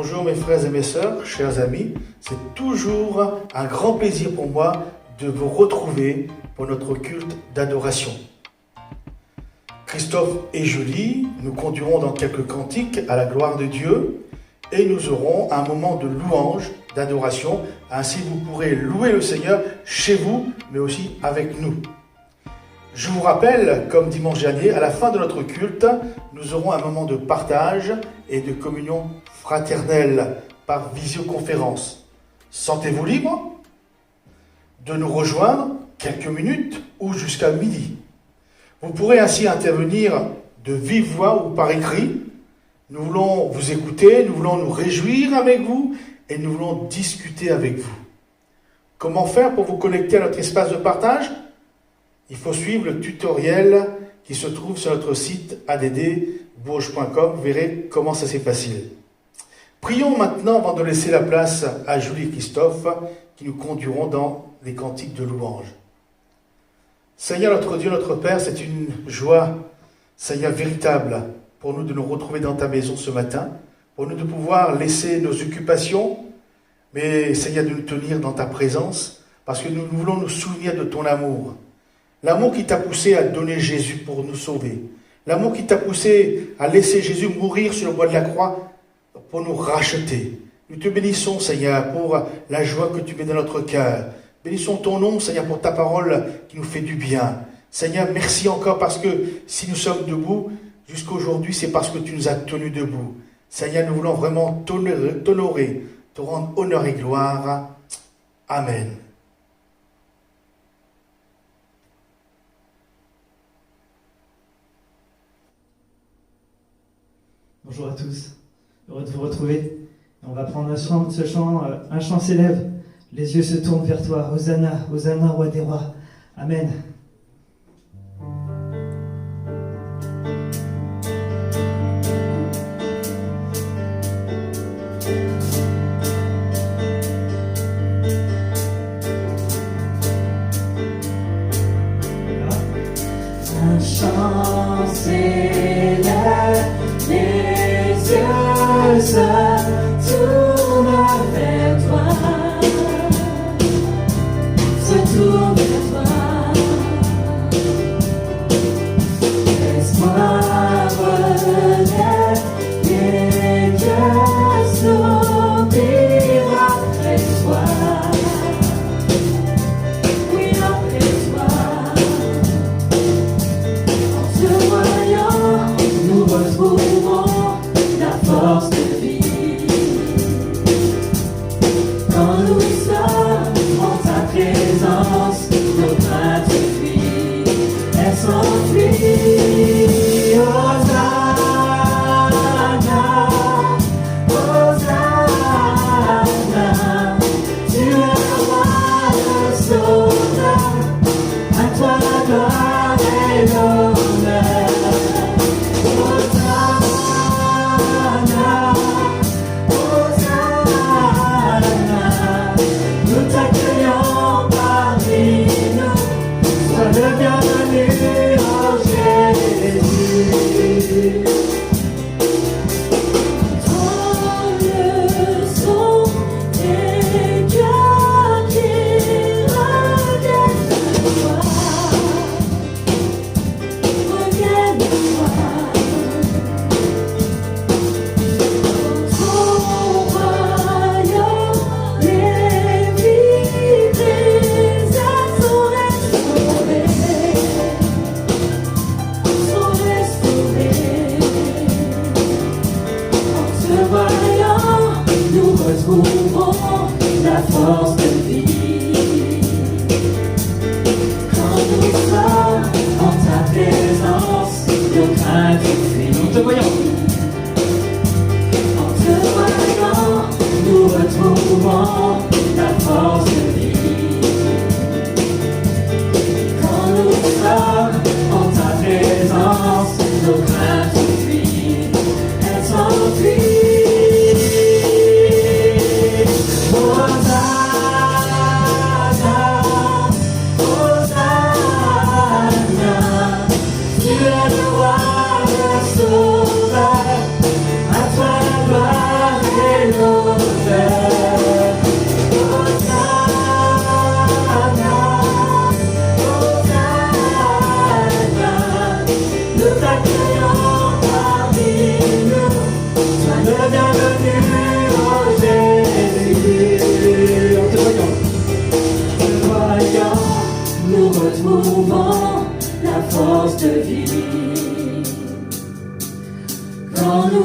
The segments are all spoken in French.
Bonjour mes frères et mes sœurs, chers amis, c'est toujours un grand plaisir pour moi de vous retrouver pour notre culte d'adoration. Christophe et Julie nous conduiront dans quelques cantiques à la gloire de Dieu et nous aurons un moment de louange, d'adoration, ainsi vous pourrez louer le Seigneur chez vous, mais aussi avec nous. Je vous rappelle, comme dimanche dernier, à la fin de notre culte, nous aurons un moment de partage et de communion fraternelle par visioconférence. Sentez-vous libre de nous rejoindre quelques minutes ou jusqu'à midi. Vous pourrez ainsi intervenir de vive voix ou par écrit. Nous voulons vous écouter, nous voulons nous réjouir avec vous et nous voulons discuter avec vous. Comment faire pour vous connecter à notre espace de partage ? Il faut suivre le tutoriel qui se trouve sur notre site addbourges.com. Vous verrez comment ça c'est facile. Prions maintenant avant de laisser la place à Julie et Christophe qui nous conduiront dans les cantiques de louange. Seigneur notre Dieu, notre Père, c'est une joie, Seigneur, véritable pour nous de nous retrouver dans ta maison ce matin, pour nous de pouvoir laisser nos occupations, mais Seigneur, de nous tenir dans ta présence, parce que nous voulons nous souvenir de ton amour. L'amour qui t'a poussé à donner Jésus pour nous sauver. L'amour qui t'a poussé à laisser Jésus mourir sur le bois de la croix pour nous racheter. Nous te bénissons, Seigneur, pour la joie que tu mets dans notre cœur. Bénissons ton nom, Seigneur, pour ta parole qui nous fait du bien. Seigneur, merci encore parce que si nous sommes debout, jusqu'aujourd'hui, c'est parce que tu nous as tenus debout. Seigneur, nous voulons vraiment t'honorer, te rendre honneur et gloire. Amen. Bonjour à tous, heureux de vous retrouver. On va prendre ce chant, un chant s'élève. Les yeux se tournent vers toi. Hosanna, Hosanna, roi des rois. Amen. Un chant s'élève. Les yeux se tournent vers toi, se tournent vers toi.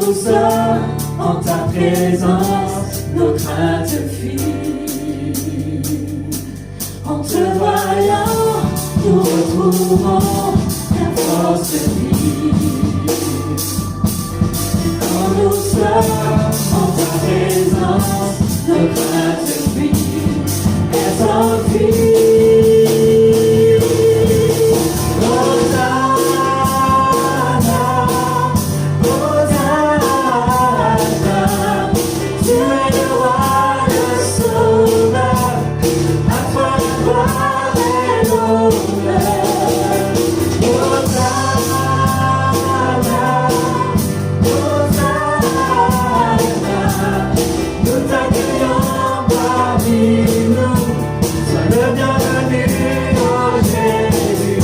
nous sommes en ta présence, nos craintes fuient. En te voyant, nous retrouvons la force de vie. Quand nous sommes en ta présence, nos craintes fuient, elles s'enfuient. Hosanna, Hosanna, tu es le roi, le sauveur, à toi la gloire et l'honneur. Hosanna, Hosanna, nous t'accueillons parmi nous, sois le bienvenu, oh Jésus.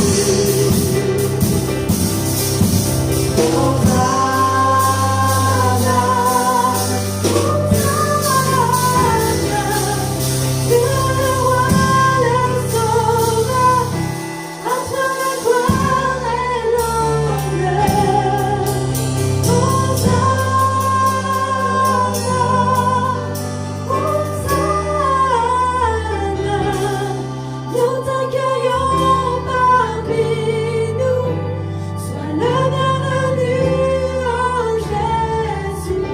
Hosanna, Hosanna, tu es le roi, le sauveur, à toi la gloire et l'honneur. Hosanna, nous t'accueillons parmi nous, sois le bienvenu, oh Jésus.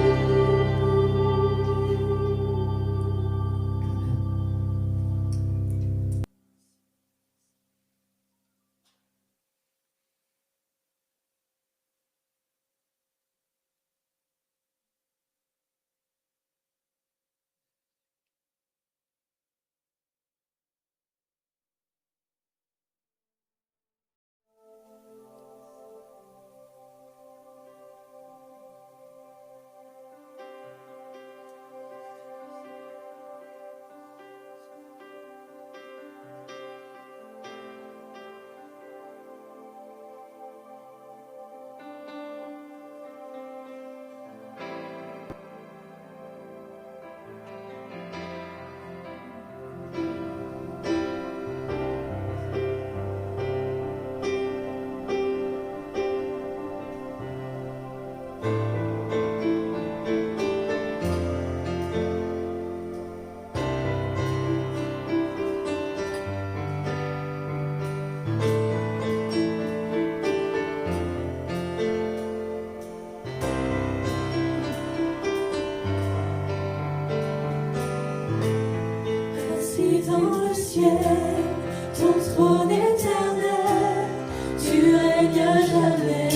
Assis dans le ciel, ton trône éternel, tu règnes à jamais.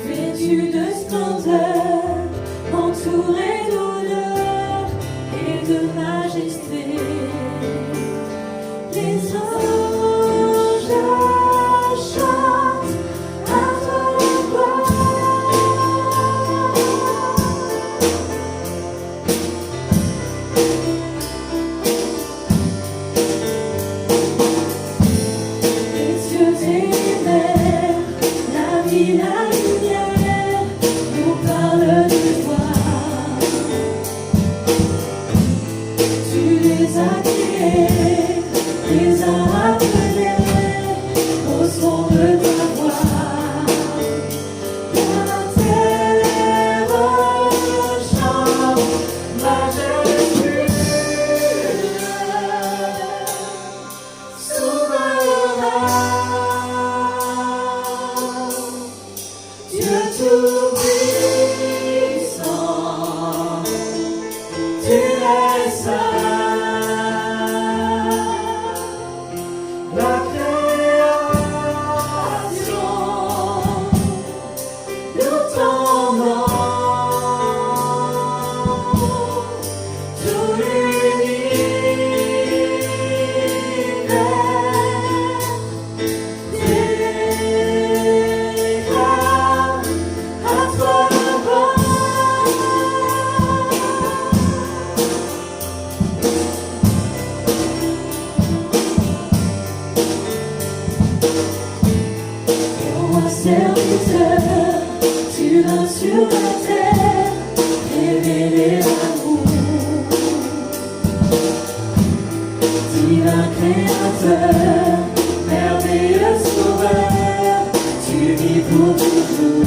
Vêtu de splendeur, entouré d'honneur et de majesté, les anges chantent à toi la gloire. Les cieux et les mers, la vie, la lumière, nous parlent de toi. Tu les as créés, les as appelés au son de ta voix. La terre chante majestueux, souverain, Dieu tout-puissant, tu es saint. La création loue ton nom, tout l'univers déclare à toi la gloire. Roi serviteur, tu viens sur la terre, révéler l'amour. Divin créateur, merveilleux sauveur, tu vis pour toujours.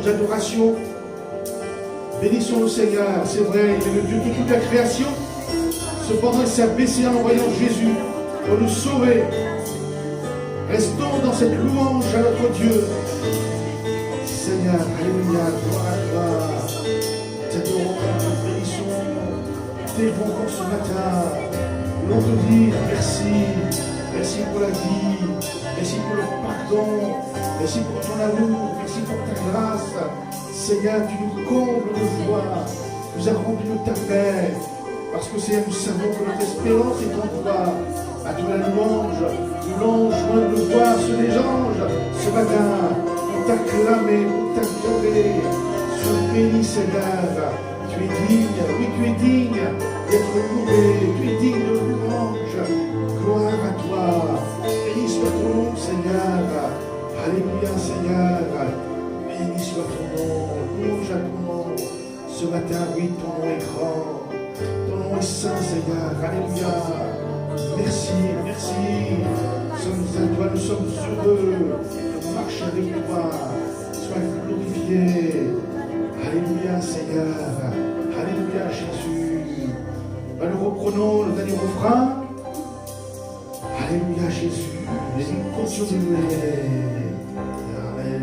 louange, d'adoration. Bénissons le Seigneur, c'est vrai, il est le Dieu de toute la création. Cependant, il s'est abaissé en envoyant Jésus pour nous sauver. Restons dans cette louange à notre Dieu. Seigneur, alléluia, gloire à toi. T'adorons, te bénissons, t'évoquons ce matin. Nous voulons te dire merci. Merci pour la vie. Merci pour le pardon. Merci pour ton amour. Merci pour ta grâce. Seigneur, tu nous combles de joie. Tu nous as remplis de ta paix. Parce que Seigneur, nous savons que notre espérance est en toi. À toi la louange. Louange, joie de voir sur les anges. Ce matin, pour t'acclamer, pour t'adorer. Sois béni, Seigneur. Tu es digne, oui, tu es digne d'être loué. Tu es digne de louange. Gloire à toi. Béni soit ton nom, Seigneur. Alléluia, Seigneur. Béni soit ton nom. Louange à ton nom. Ce matin, oui, ton nom est grand. Ton nom est saint, Seigneur. Alléluia. Merci, merci. Nous sommes à toi, nous sommes heureux de marcher avec toi. Sois glorifié. Alléluia, Seigneur. Alléluia, Jésus. Nous reprenons le dernier refrain. Alléluia, Jésus. Et nous continuons. Amen.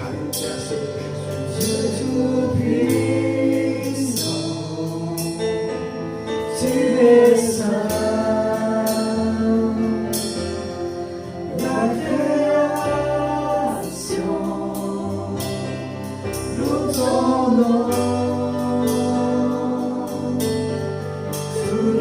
Alléluia, Seigneur Jésus. Tout-puissant, tu es saint. La création loue ton nom. Tout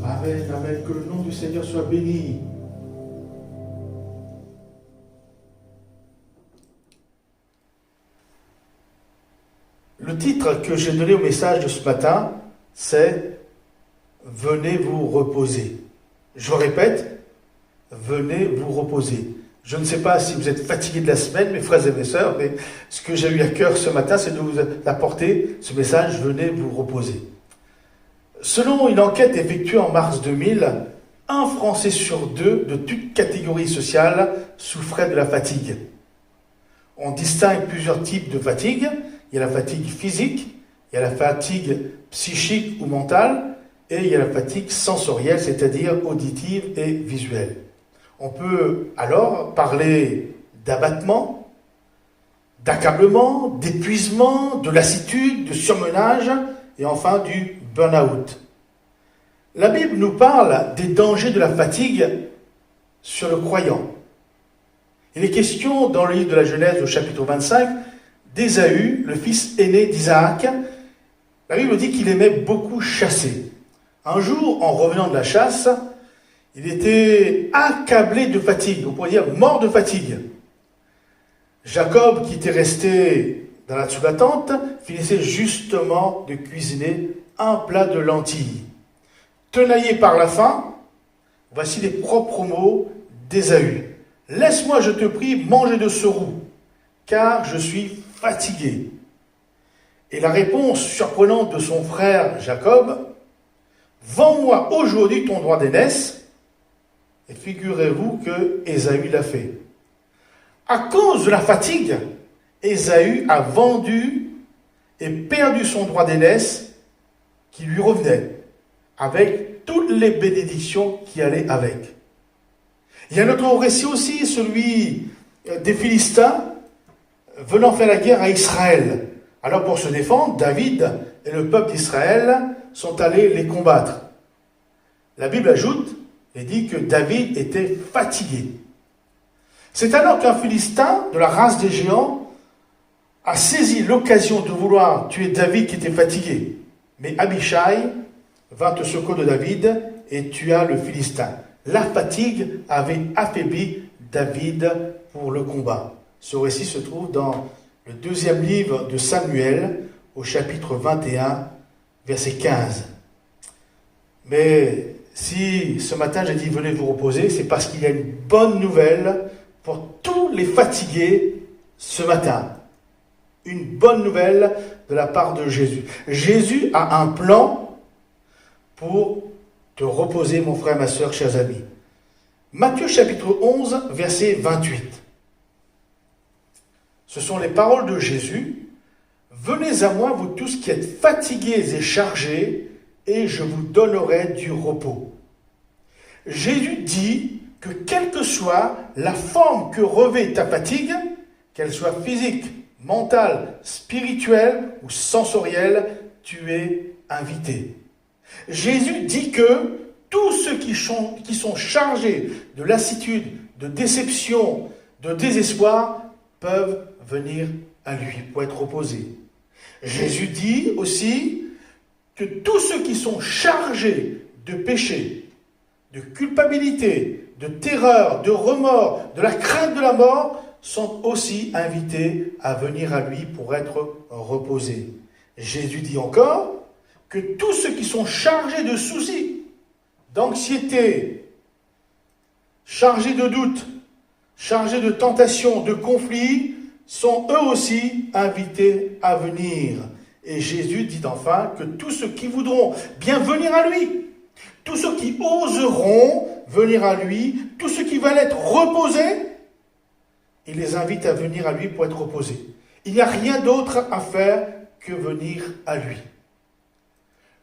Amen, amen. Que le nom du Seigneur soit béni. Le titre que j'ai donné au message de ce matin, c'est « Venez vous reposer ». Je répète, « Venez vous reposer ». Je ne sais pas si vous êtes fatigués de la semaine, mes frères et mes sœurs, mais ce que j'ai eu à cœur ce matin, c'est de vous apporter ce message « Venez vous reposer ». Selon une enquête effectuée en mars 2000, un Français sur deux de toute catégorie sociale souffrait de la fatigue. On distingue plusieurs types de fatigue. Il y a la fatigue physique, il y a la fatigue psychique ou mentale, et il y a la fatigue sensorielle, c'est-à-dire auditive et visuelle. On peut alors parler d'abattement, d'accablement, d'épuisement, de lassitude, de surmenage, et enfin du burn-out. La Bible nous parle des dangers de la fatigue sur le croyant. Il est question dans le livre de la Genèse au chapitre 25 d'Ésaü, le fils aîné d'Isaac. La Bible dit qu'il aimait beaucoup chasser. Un jour, en revenant de la chasse, il était accablé de fatigue, on pourrait dire mort de fatigue. Jacob, qui était resté sous la tente, finissait justement de cuisiner un plat de lentilles. Tenaillé par la faim, voici les propres mots d'Ésaü. « Laisse-moi, je te prie, manger de ce roux, car je suis fatigué. » Et la réponse surprenante de son frère Jacob, « Vends-moi aujourd'hui ton droit d'aînesse. » Et figurez-vous que Ésaü l'a fait. À cause de la fatigue, Ésaü a vendu et perdu son droit d'aînesse qui lui revenait, avec toutes les bénédictions qui allaient avec. Il y a un autre récit aussi, celui des Philistins venant faire la guerre à Israël. Alors pour se défendre, David et le peuple d'Israël sont allés les combattre. La Bible ajoute et dit que David était fatigué. C'est alors qu'un Philistin de la race des géants a saisi l'occasion de vouloir tuer David qui était fatigué. Mais Abishai vint au secours de David et tua le Philistin. La fatigue avait affaibli David pour le combat. Ce récit se trouve dans le 2e livre de Samuel, au chapitre 21, verset 15. Mais si ce matin j'ai dit venez vous reposer, c'est parce qu'il y a une bonne nouvelle pour tous les fatigués ce matin. Une bonne nouvelle de la part de Jésus. Jésus a un plan pour te reposer, mon frère, ma soeur, chers amis. Matthieu chapitre 11, verset 28. Ce sont les paroles de Jésus. « Venez à moi, vous tous qui êtes fatigués et chargés, et je vous donnerai du repos. » Jésus dit que quelle que soit la forme que revêt ta fatigue, qu'elle soit physique, mentale, spirituelle ou sensorielle, tu es invité. Jésus dit que tous ceux qui sont chargés de lassitude, de déception, de désespoir, peuvent venir à lui pour être reposés. Jésus dit aussi que tous ceux qui sont chargés de péché, de culpabilité, de terreur, de remords, de la crainte de la mort, sont aussi invités à venir à lui pour être reposés. Jésus dit encore que tous ceux qui sont chargés de soucis, d'anxiété, chargés de doutes, chargés de tentations, de conflits, sont eux aussi invités à venir. Et Jésus dit enfin que tous ceux qui voudront bien venir à lui, tous ceux qui oseront venir à lui, tous ceux qui veulent être reposés, il les invite à venir à lui pour être reposés. Il n'y a rien d'autre à faire que venir à lui.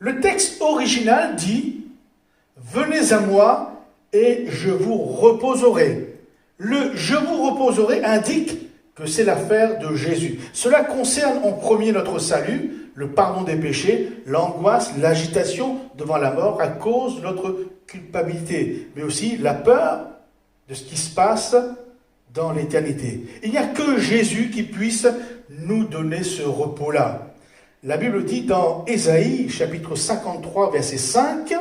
Le texte original dit « Venez à moi et je vous reposerai ». Le « je vous reposerai » indique que c'est l'affaire de Jésus. Cela concerne en premier notre salut, le pardon des péchés, l'angoisse, l'agitation devant la mort à cause de notre culpabilité, mais aussi la peur de ce qui se passe dans l'éternité. Il n'y a que Jésus qui puisse nous donner ce repos-là. La Bible dit dans Ésaïe, chapitre 53, verset 5,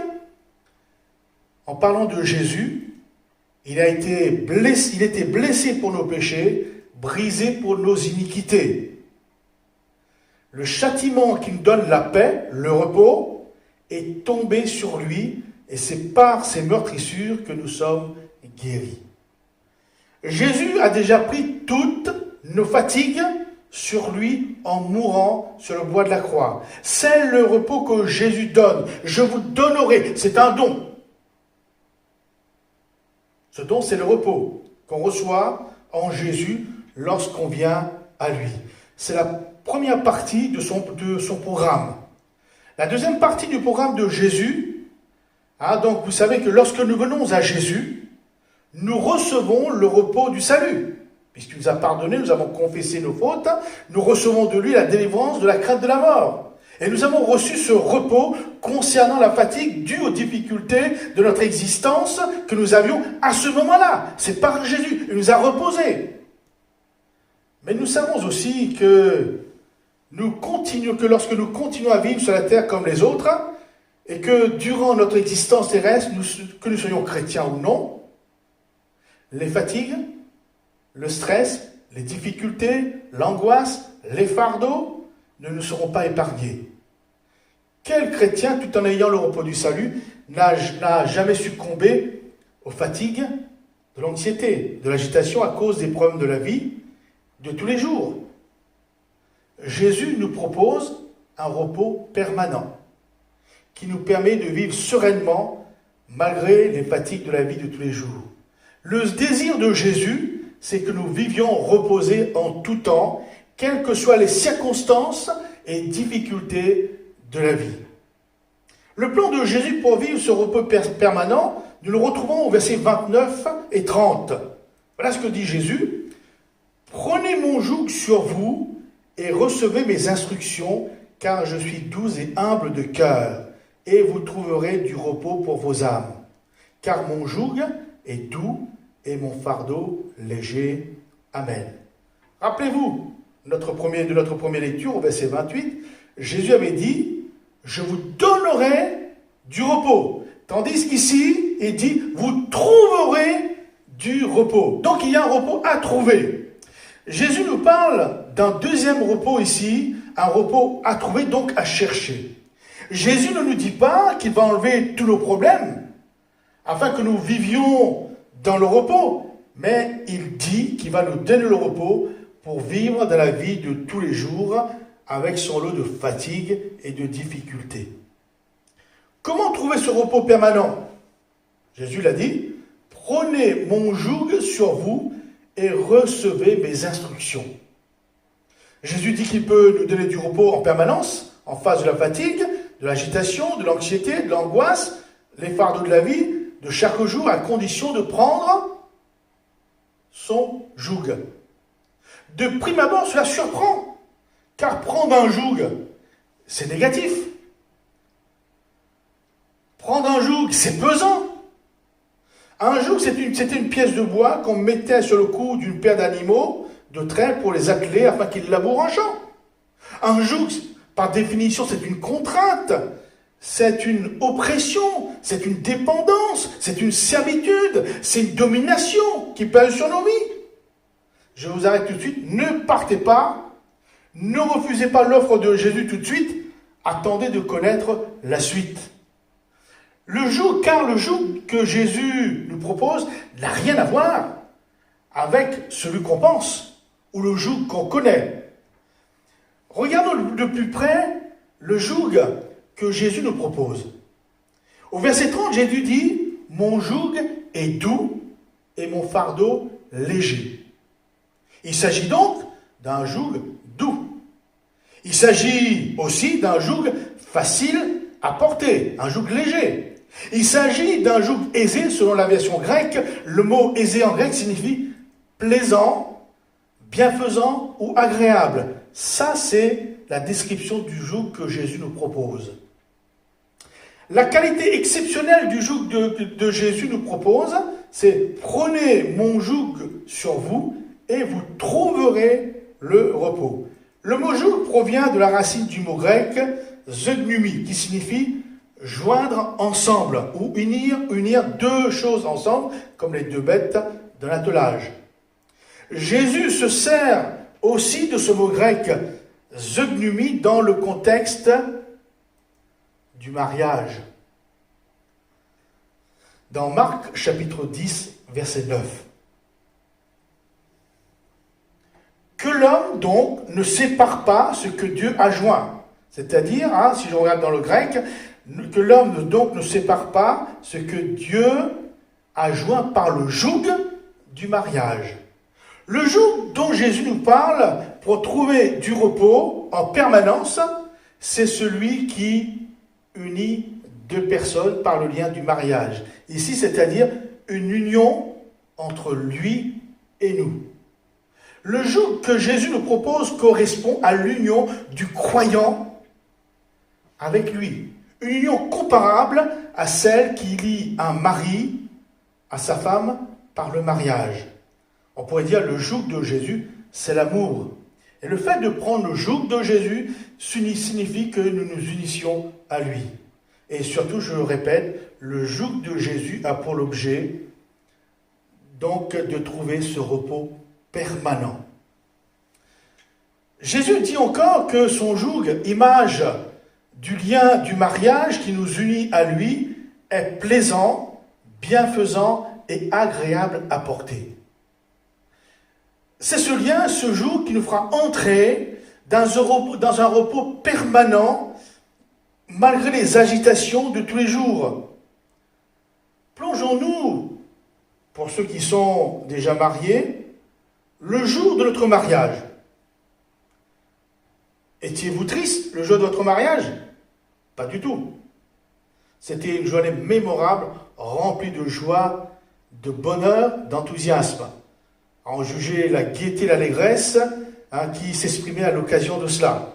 en parlant de Jésus, il était blessé pour nos péchés, brisé pour nos iniquités. Le châtiment qui nous donne la paix, le repos, est tombé sur lui, et c'est par ses meurtrissures que nous sommes guéris. Jésus a déjà pris toutes nos fatigues sur lui en mourant sur le bois de la croix. C'est le repos que Jésus donne. Je vous donnerai. C'est un don. Ce don, c'est le repos qu'on reçoit en Jésus lorsqu'on vient à lui. C'est la première partie de son programme. La deuxième partie du programme de Jésus, donc vous savez que lorsque nous venons à Jésus, nous recevons le repos du salut. Puisqu'il nous a pardonné, nous avons confessé nos fautes, nous recevons de lui la délivrance de la crainte de la mort. Et nous avons reçu ce repos concernant la fatigue due aux difficultés de notre existence que nous avions à ce moment-là. C'est par Jésus, il nous a reposés. Mais nous savons aussi que lorsque nous continuons à vivre sur la terre comme les autres, et que durant notre existence terrestre, que nous soyons chrétiens ou non, les fatigues, le stress, les difficultés, l'angoisse, les fardeaux ne nous seront pas épargnés. Quel chrétien, tout en ayant le repos du salut, n'a jamais succombé aux fatigues, de l'anxiété, de l'agitation à cause des problèmes de la vie de tous les jours? Jésus nous propose un repos permanent qui nous permet de vivre sereinement malgré les fatigues de la vie de tous les jours. Le désir de Jésus, c'est que nous vivions reposés en tout temps, quelles que soient les circonstances et difficultés de la vie. Le plan de Jésus pour vivre ce repos permanent, nous le retrouvons au verset 29 et 30. Voilà ce que dit Jésus. mon joug sur vous et recevez mes instructions, car je suis doux et humble de cœur, et vous trouverez du repos pour vos âmes. Car mon joug est doux et mon fardeau léger. Amen. Rappelez-vous de notre première lecture au verset 28, Jésus avait dit, je vous donnerai du repos. Tandis qu'ici, il dit, vous trouverez du repos. Donc il y a un repos à trouver. Jésus nous parle d'un deuxième repos ici, un repos à trouver, donc à chercher. Jésus ne nous dit pas qu'il va enlever tous nos problèmes, afin que nous vivions dans le repos, mais il dit qu'il va nous donner le repos pour vivre dans la vie de tous les jours avec son lot de fatigue et de difficultés. Comment trouver ce repos permanent? Jésus l'a dit, prenez mon joug sur vous et recevez mes instructions. Jésus dit qu'il peut nous donner du repos en permanence, en face de la fatigue, de l'agitation, de l'anxiété, de l'angoisse, les fardeaux de la vie, de chaque jour, à condition de prendre son joug. De prime abord, cela surprend, car prendre un joug, c'est négatif. Prendre un joug, c'est pesant. Un joug, c'était une pièce de bois qu'on mettait sur le cou d'une paire d'animaux de trait pour les atteler afin qu'ils labourent un champ. Un joug, par définition, c'est une contrainte, c'est une oppression, c'est une dépendance, c'est une servitude, c'est une domination qui pèse sur nos vies. Je vous arrête tout de suite, ne partez pas, ne refusez pas l'offre de Jésus tout de suite, attendez de connaître la suite. Car le joug que Jésus nous propose n'a rien à voir avec celui qu'on pense, ou le joug qu'on connaît. Regardons de plus près le joug que Jésus nous propose. Au verset 30, Jésus dit, « Mon joug est doux et mon fardeau léger. » Il s'agit donc d'un joug doux. Il s'agit aussi d'un joug facile à porter, un joug léger. Il s'agit d'un joug aisé, selon la version grecque. Le mot aisé en grec signifie plaisant, bienfaisant ou agréable. Ça, c'est la description du joug que Jésus nous propose. La qualité exceptionnelle du joug de Jésus nous propose, c'est « Prenez mon joug sur vous et vous trouverez le repos ». Le mot joug provient de la racine du mot grec « zeugnomie » qui signifie joindre ensemble ou unir deux choses ensemble, comme les deux bêtes d'un attelage. Jésus se sert aussi de ce mot grec zeugnomie dans le contexte du mariage. Dans Marc chapitre 10, verset 9. Que l'homme donc ne sépare pas ce que Dieu a joint. C'est-à-dire, si je regarde dans le grec, que l'homme donc ne sépare pas ce que Dieu a joint par le joug du mariage. Le joug dont Jésus nous parle pour trouver du repos en permanence, c'est celui qui unit deux personnes par le lien du mariage. Ici, c'est-à-dire une union entre lui et nous. Le joug que Jésus nous propose correspond à l'union du croyant avec lui. Une union comparable à celle qui lie un mari à sa femme par le mariage. On pourrait dire le joug de Jésus, c'est l'amour. Et le fait de prendre le joug de Jésus signifie que nous nous unissions à lui. Et surtout, je le répète, le joug de Jésus a pour l'objet donc de trouver ce repos permanent. Jésus dit encore que son joug, image du lien du mariage qui nous unit à lui, est plaisant, bienfaisant et agréable à porter. C'est ce lien, ce joug, qui nous fera entrer dans un repos permanent, malgré les agitations de tous les jours. Plongeons-nous, pour ceux qui sont déjà mariés, le jour de notre mariage. Étiez-vous triste le jour de votre mariage? Pas du tout. C'était une journée mémorable, remplie de joie, de bonheur, d'enthousiasme. à en juger la gaieté et l'allégresse qui s'exprimait à l'occasion de cela.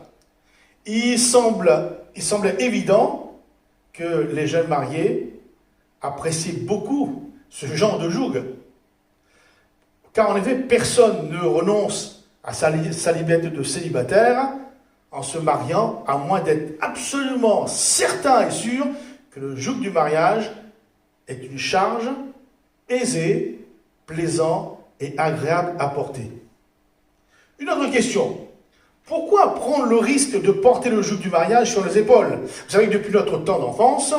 Il semblait évident que les jeunes mariés appréciaient beaucoup ce genre de joug. Car en effet, personne ne renonce à sa liberté de célibataire en se mariant, à moins d'être absolument certain et sûr que le joug du mariage est une charge aisée, plaisant et agréable à porter. Une autre question. Pourquoi prendre le risque de porter le joug du mariage sur les épaules? Vous savez que depuis notre temps d'enfance,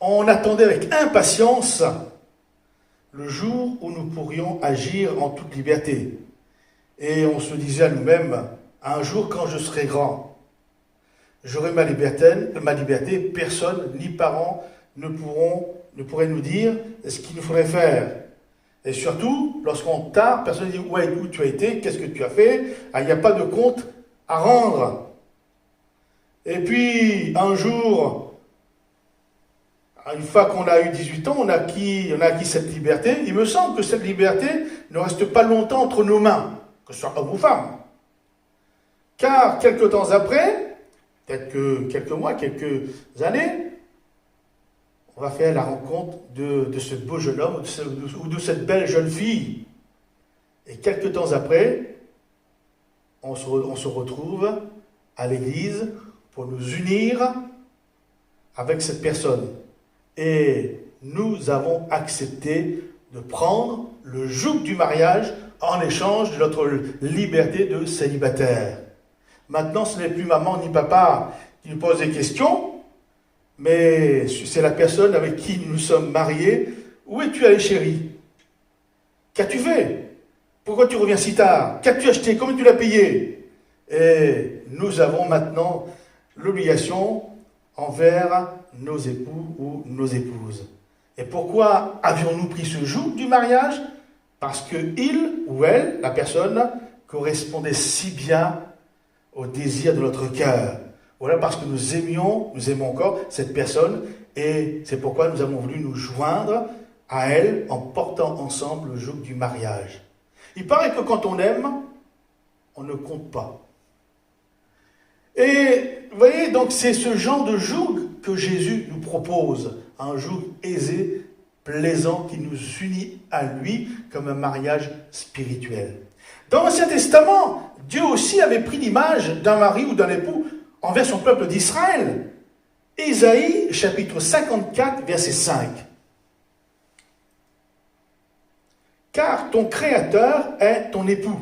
on attendait avec impatience le jour où nous pourrions agir en toute liberté. Et on se disait à nous-mêmes, un jour quand je serai grand, j'aurai ma liberté, personne, ni parents, ne pourraient nous dire ce qu'il nous faudrait faire. Et surtout, lorsqu'on tarde, personne ne dit où tu as été, qu'est-ce que tu as fait, il n'y a pas de compte à rendre. Et puis, un jour, une fois qu'on a eu 18 ans, on a acquis cette liberté. Il me semble que cette liberté ne reste pas longtemps entre nos mains, que ce soit homme ou femme. Car quelques temps après, peut-être que quelques mois, quelques années, on va faire la rencontre de ce beau jeune homme ou de cette belle jeune fille. Et quelques temps après, on se retrouve à l'église pour nous unir avec cette personne. Et nous avons accepté de prendre le joug du mariage en échange de notre liberté de célibataire. Maintenant, ce n'est plus maman ni papa qui nous pose des questions, mais c'est la personne avec qui nous sommes mariés. Où es-tu allé, chérie? Qu'as-tu fait? Pourquoi tu reviens si tard? Qu'as-tu acheté? Comment tu l'as payé? Et nous avons maintenant l'obligation envers nos époux ou nos épouses. Et pourquoi avions-nous pris ce joug du mariage? Parce que il ou elle, la personne, correspondait si bien au désir de notre cœur. Voilà, parce que nous aimons encore cette personne, et c'est pourquoi nous avons voulu nous joindre à elle en portant ensemble le joug du mariage. Il paraît que quand on aime, on ne compte pas. Et vous voyez, donc c'est ce genre de joug que Jésus nous propose, un joug aisé, plaisant, qui nous unit à lui comme un mariage spirituel. Dans l'Ancien Testament, Dieu aussi avait pris l'image d'un mari ou d'un époux envers son peuple d'Israël. Ésaïe, chapitre 54, verset 5. « Car ton Créateur est ton époux,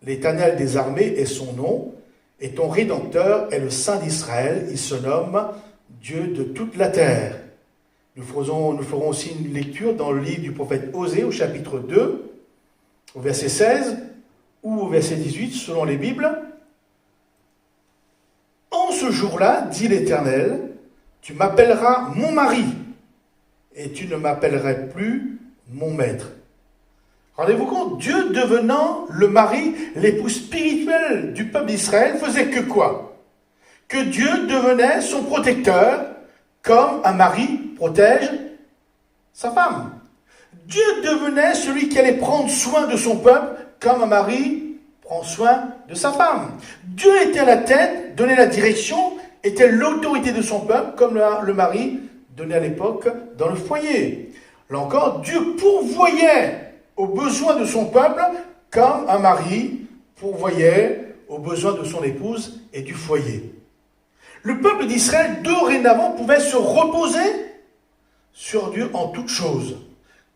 l'Éternel des armées est son nom, et ton Rédempteur est le Saint d'Israël, il se nomme Dieu de toute la terre. » Nous ferons aussi une lecture dans le livre du prophète Osée, au chapitre 2, au verset 16, ou au verset 18, selon les Bibles. « En ce jour-là, dit l'Éternel, tu m'appelleras mon mari, et tu ne m'appellerais plus mon maître. » Rendez-vous compte, Dieu devenant le mari, l'époux spirituel du peuple d'Israël, faisait que quoi? Que Dieu devenait son protecteur, comme un mari protège sa femme. Dieu devenait celui qui allait prendre soin de son peuple, comme un mari prend soin de sa femme. Dieu était à la tête, donnait la direction, était l'autorité de son peuple, comme le mari donnait à l'époque dans le foyer. Là encore, Dieu pourvoyait aux besoins de son peuple, comme un mari pourvoyait aux besoins de son épouse et du foyer. Le peuple d'Israël, dorénavant, pouvait se reposer sur Dieu en toutes choses,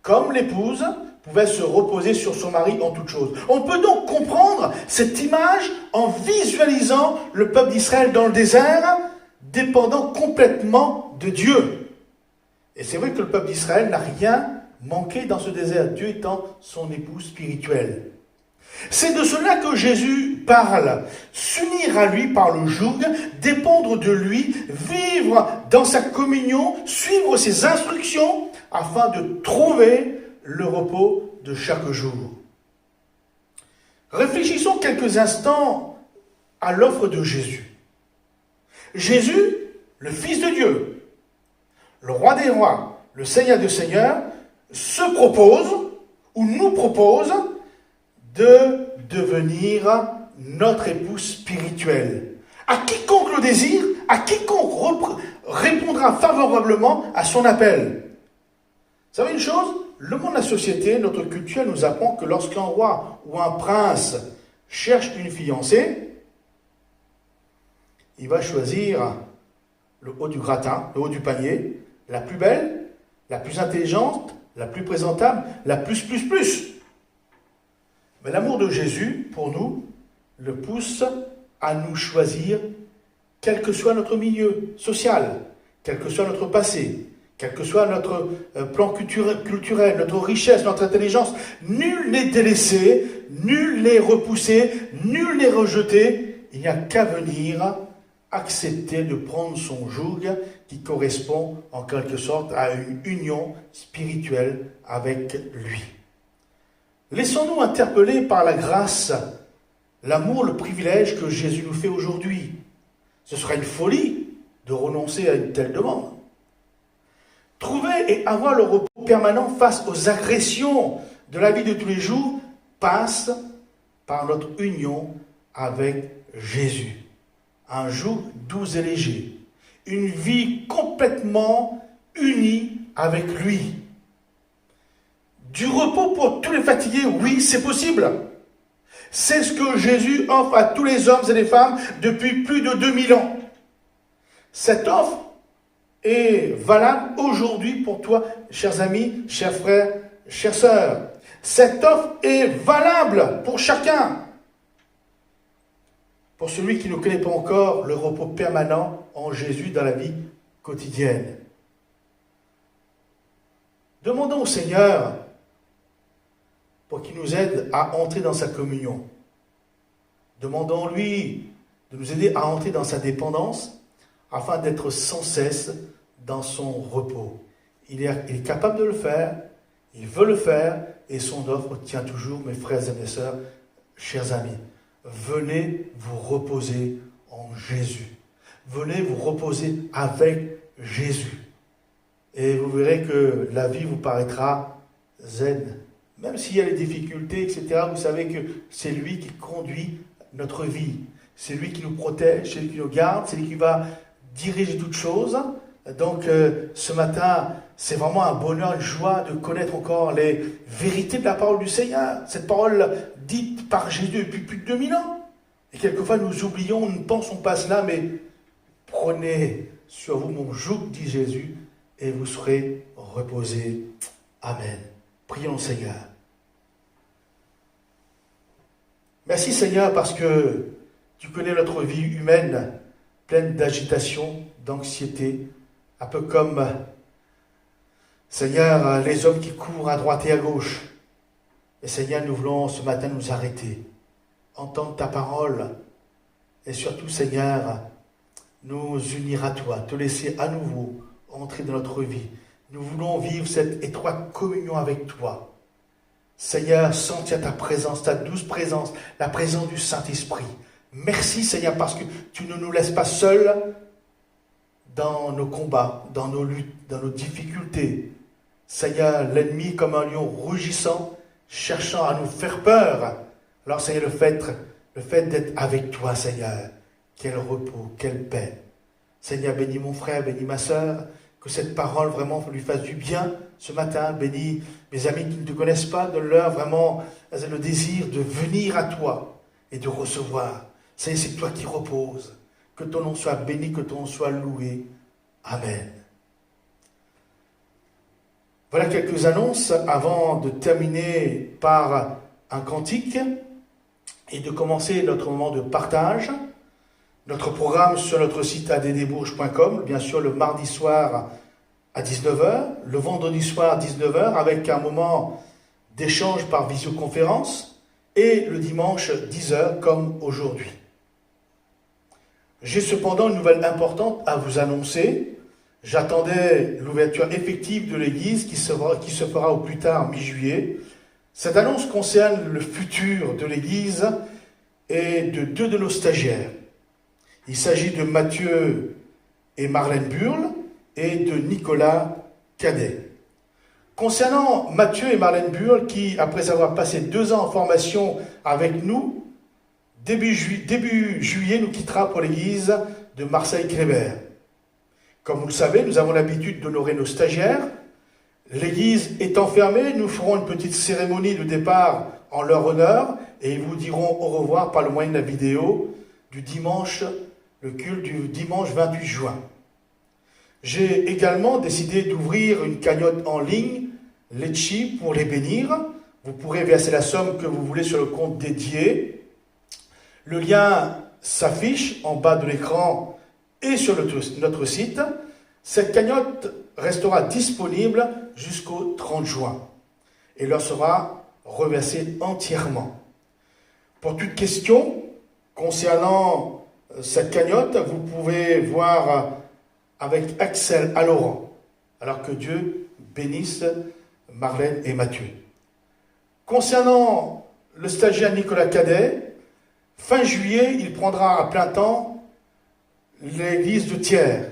comme l'épouse pouvait se reposer sur son mari en toutes choses. On peut donc comprendre cette image en visualisant le peuple d'Israël dans le désert, dépendant complètement de Dieu. Et c'est vrai que le peuple d'Israël n'a rien manqué dans ce désert, Dieu étant son époux spirituel. C'est de cela que Jésus parle. S'unir à lui par le joug, dépendre de lui, vivre dans sa communion, suivre ses instructions, afin de trouver le repos de chaque jour. Réfléchissons quelques instants à l'offre de Jésus. Jésus, le Fils de Dieu, le Roi des rois, le Seigneur des seigneurs, se propose, ou nous propose de devenir notre épouse spirituelle. À quiconque le désire, à quiconque répondra favorablement à son appel. Vous savez une chose? Le monde de la société, notre culture nous apprend que lorsqu'un roi ou un prince cherche une fiancée, il va choisir le haut du gratin, le haut du panier, la plus belle, la plus intelligente, la plus présentable, la plus. Mais l'amour de Jésus, pour nous, le pousse à nous choisir, quel que soit notre milieu social, quel que soit notre passé, quel que soit notre plan culturel, notre richesse, notre intelligence. Nul n'est délaissé, nul n'est repoussé, nul n'est rejeté. Il n'y a qu'à venir accepter de prendre son joug qui correspond en quelque sorte à une union spirituelle avec lui. Laissons-nous interpeller par la grâce, l'amour, le privilège que Jésus nous fait aujourd'hui. Ce serait une folie de renoncer à une telle demande. Trouver et avoir le repos permanent face aux agressions de la vie de tous les jours passe par notre union avec Jésus. Un joug doux et léger. Une vie complètement unie avec lui. Du repos pour tous les fatigués, oui, c'est possible. C'est ce que Jésus offre à tous les hommes et les femmes depuis plus de 2000 ans. Cette offre est valable aujourd'hui pour toi, chers amis, chers frères, chères sœurs. Cette offre est valable pour chacun. Pour celui qui ne connaît pas encore le repos permanent en Jésus dans la vie quotidienne. Demandons au Seigneur pour qu'il nous aide à entrer dans sa communion. Demandons-lui de nous aider à entrer dans sa dépendance afin d'être sans cesse dans son repos. Il est capable de le faire, il veut le faire et son offre tient toujours, mes frères et mes sœurs, chers amis. Venez vous reposer en Jésus. Venez vous reposer avec Jésus. Et vous verrez que la vie vous paraîtra zen. Même s'il y a les difficultés, etc., vous savez que c'est lui qui conduit notre vie. C'est lui qui nous protège, c'est lui qui nous garde, c'est lui qui va diriger toutes choses. Donc ce matin, c'est vraiment un bonheur, une joie de connaître encore les vérités de la parole du Seigneur. Cette parole dite par Jésus depuis plus de 2000 ans. Et quelquefois nous oublions, nous ne pensons pas cela, mais prenez sur vous mon joug, dit Jésus, et vous serez reposés. Amen. Prions le Seigneur. Merci Seigneur parce que tu connais notre vie humaine pleine d'agitation, d'anxiété, un peu comme, Seigneur, les hommes qui courent à droite et à gauche. Et Seigneur, nous voulons ce matin nous arrêter, entendre ta parole et surtout, Seigneur, nous unir à toi, te laisser à nouveau entrer dans notre vie. Nous voulons vivre cette étroite communion avec toi. Seigneur, sentir ta présence, ta douce présence, la présence du Saint-Esprit. Merci Seigneur parce que tu ne nous laisses pas seuls dans nos combats, dans nos luttes, dans nos difficultés. Seigneur, l'ennemi comme un lion rugissant, cherchant à nous faire peur. Alors Seigneur, le fait d'être avec toi Seigneur, quel repos, quelle paix. Seigneur, bénis mon frère, bénis ma sœur, que cette parole vraiment lui fasse du bien ce matin. Bénis mes amis qui ne te connaissent pas, donne-leur vraiment le désir de venir à toi et de recevoir. Seigneur, c'est toi qui reposes. Que ton nom soit béni, que ton nom soit loué. Amen. Voilà quelques annonces avant de terminer par un cantique et de commencer notre moment de partage. Notre programme sur notre site addbourges.com, bien sûr le mardi soir à 19h, le vendredi soir à 19h avec un moment d'échange par visioconférence et le dimanche 10h comme aujourd'hui. J'ai cependant une nouvelle importante à vous annoncer. J'attendais l'ouverture effective de l'église qui se fera au plus tard mi-juillet. Cette annonce concerne le futur de l'église et de deux de nos stagiaires. Il s'agit de Mathieu et Marlène Burle et de Nicolas Cadet. Concernant Mathieu et Marlène Burle, qui, après avoir passé 2 ans en formation avec nous, début juillet, nous quittera pour l'église de Marseille-Crébert. Comme vous le savez, nous avons l'habitude d'honorer nos stagiaires. L'église étant fermée, nous ferons une petite cérémonie de départ en leur honneur et ils vous diront au revoir par le moyen de la vidéo du dimanche, le culte du dimanche 28 juin. J'ai également décidé d'ouvrir une cagnotte en ligne, Letchi, pour les bénir. Vous pourrez verser la somme que vous voulez sur le compte dédié. Le lien s'affiche en bas de l'écran et sur notre site. Cette cagnotte restera disponible jusqu'au 30 juin et leur sera reversée entièrement. Pour toute question concernant cette cagnotte, vous pouvez voir avec Axel à Laurent, alors que Dieu bénisse Marlène et Mathieu. Concernant le stagiaire Nicolas Cadet, fin juillet, il prendra à plein temps l'église de Thiers.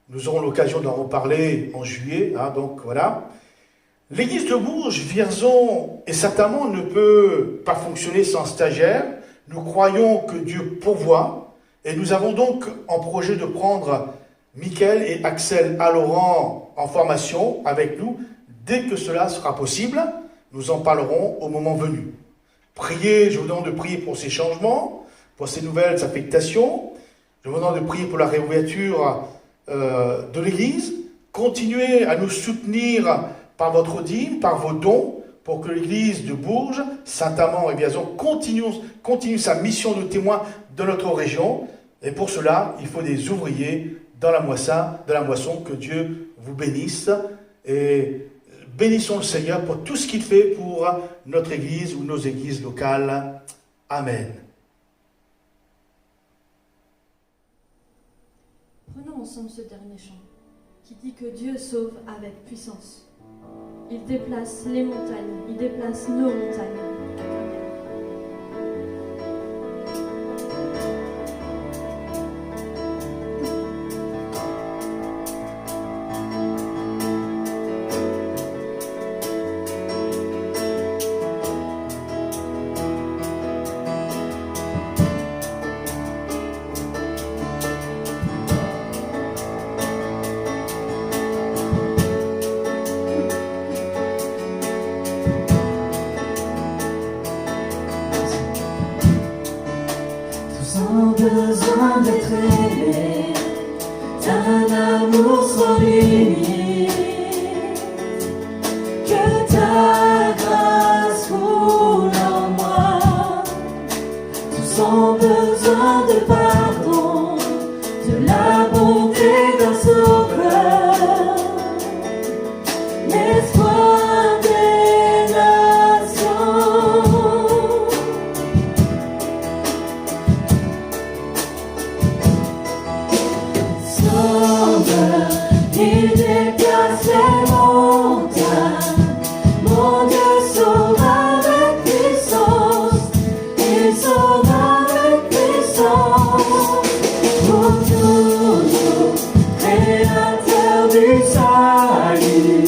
Nous aurons l'occasion d'en reparler en juillet, donc voilà. L'église de Bourges, Vierzon et Saint-Amand ne peut pas fonctionner sans stagiaire. Nous croyons que Dieu pourvoit et nous avons donc en projet de prendre Michael et Axel à Laurent en formation avec nous dès que cela sera possible. Nous en parlerons au moment venu. Priez, je vous demande de prier pour ces changements, pour ces nouvelles affectations. Je vous demande de prier pour la réouverture de l'Église. Continuez à nous soutenir par votre dîme, par vos dons, pour que l'Église de Bourges, Saint-Amand et Vierzon continue sa mission de témoin dans notre région. Et pour cela, il faut des ouvriers dans la moisson, que Dieu vous bénisse. Et bénissons le Seigneur pour tout ce qu'il fait pour notre Église ou nos églises locales. Amen. Prenons ensemble ce dernier chant qui dit que Dieu sauve avec puissance. Il déplace les montagnes, il déplace nos montagnes. Sans besoin d'être aimé, d'un amour sans limite, que ta grâce coule en moi, tout sans besoin de pardon, de la bonté d'un sauveur, l'espoir des nations. Il déplace les montagnes, mon Dieu sauve avec puissance, il sauve avec puissance, pour toujours, créateur du salut,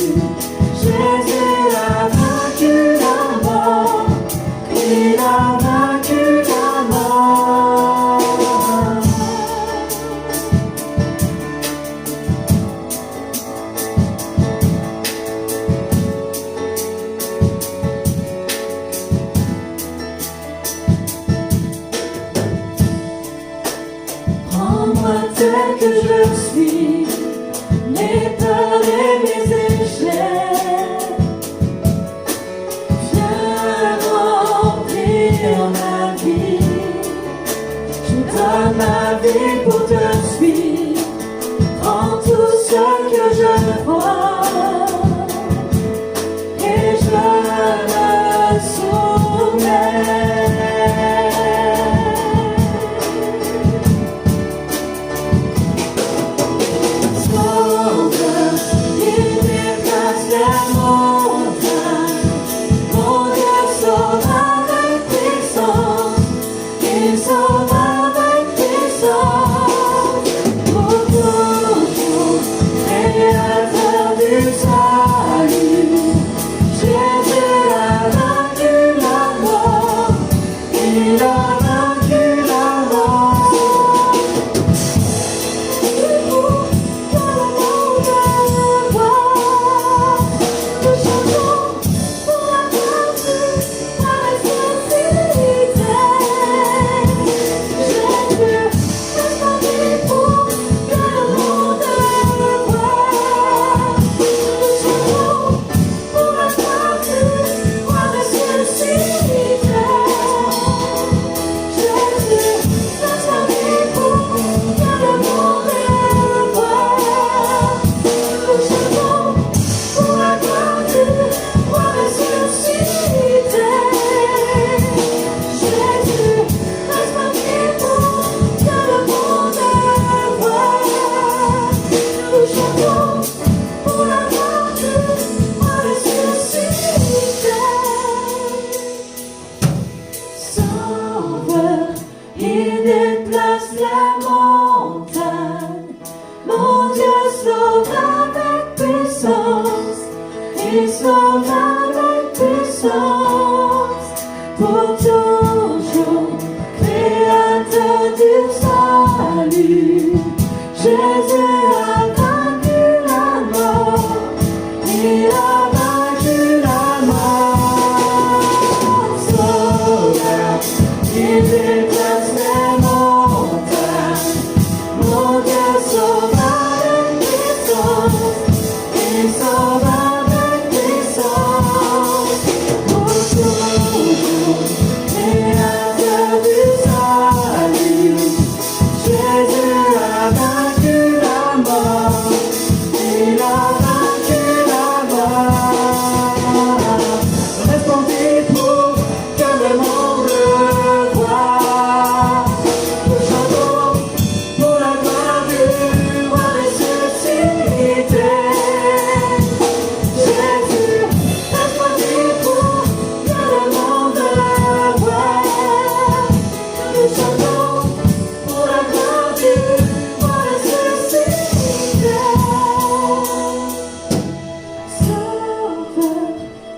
Jésus a vaincu la mort, il a vaincu la mort. Prends-moi tel que je suis, mes peurs et mes échecs. Viens remplir ma vie, je donne ma vie pour te suivre. Prends tout ce que je vois et je me soumets. Sauveur, il puissance, pour toujours, créateur du salut. Jésus a vaincu la mort, il a vaincu la mort. Sauveur, il déplace les montagnes, mon Dieu sauve avec puissance, il sauve avec puissance, pour toujours, créateur du salut. Jésus a vaincu la mort, il a vaincu la mort. Répondez pour que le monde le voie. Nous chantons pour la gloire du roi ressuscité. Jésus, répondez pour que le monde le voie. Nous chantons pour la gloire du roi ressuscité. Sauveur,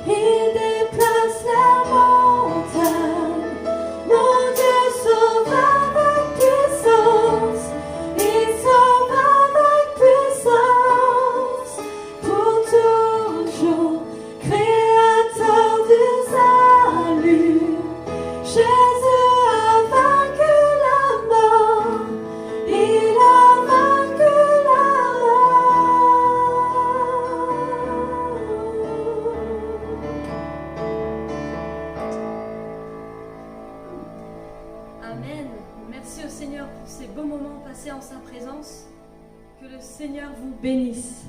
il déplace la montagne, mon Dieu sauve avec puissance, il sauve avec puissance, pour toujours, créateur du salut. Jésus a vaincu la mort, il a vaincu la Amen. Merci au Seigneur pour ces beaux moments passés en sa présence. Que le Seigneur vous bénisse.